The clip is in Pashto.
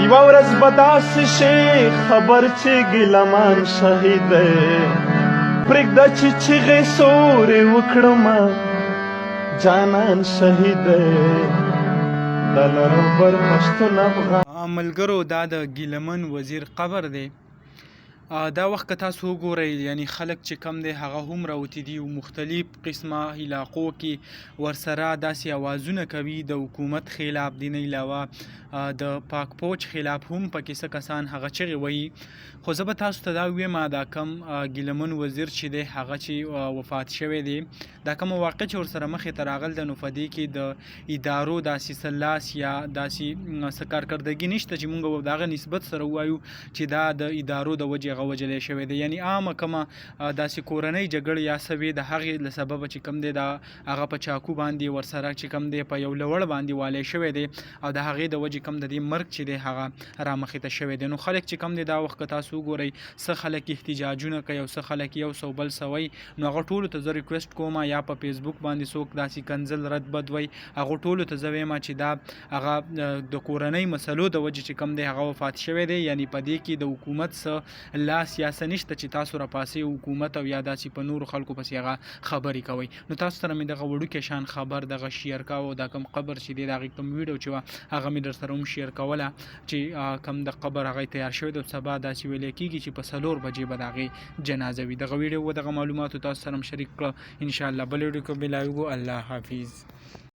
یوه ورځ به داسې شي خبر چې ګیلمان شهید دی پرېږده چې چیغې سورې وکړمه جانان شهید دی دا لربر پښتون افغان ملګرو دا د ګیلمن وزیر قبر دی دا وخت که تاسو وګورئ یعنی خلک چې کم دی هغه هم راوتي دي او مختلف قسمه علاقو کې ورسره داسې اوازونه کوي د حکومت خلاف دي نه علاوه د پاک پوچ خلاف هم پکې څه کسان هغه چغې وایي خو زه به تاسو ته دا ووایم دا کم ګیلمن وزیر چې دی هغه چې وفات شوی دی دا کوم واقع چې ورسره مخې ته راغل د نو په دې کې د ادارو داسې سلاس یا داسې څه کارکردګي نشته چې موږ د هغه نسبت سره ووایو چې دا د ادارو د وجې هغه وجلی شوی دی یعنی عامه کومه داسې کورنۍ جګړې یا څه وې د هغې له سببه چې کوم دی دا هغه په چاقو باندې ورسره چې کوم دی په یو لوړ باندې والی شوی دی او د هغې د وجې کوم د دې مرګ چې دی هغه رامخې ته شوی دی نو خلک چې کوم دی دا وخت که تاسو وګورئ څه خلک احتجاجونه کوي او څه خلک یو سو بل څه وایي نو هغه ټولو ته زه ریکویسټ کوم یا په فیسبوک باندې څوک داسې کنځل رد بد وایي هغو ټولو ته زه وایم چې دا هغه د کورنۍ مسلو د وجې چې کوم دی هغه وفات شوی دی یعنی په دې کې د حکومت څه لاس یا څه نشته چې تاسو راپاسې حکومت او یا داسې په نورو خلکو پسې هغه خبرې کوئ نو تاسو سره مې دغه وړوکی شان خبر دغه شیر کاوه دا کوم قبر چې دی د هغې کوم ویډیو چې وه هغه مې در سره هم شیر کوله چې کوم د قبر هغه تیار شوی دی او سبا داسې ویلی کېږي چې په 4 بجې به د هغې جنازه وي دغه ویډیو و دغه معلوماتو تاسو سره هم شریک کړه انشاءالله بل ویډیو کې بیا لاویږو الله حافظ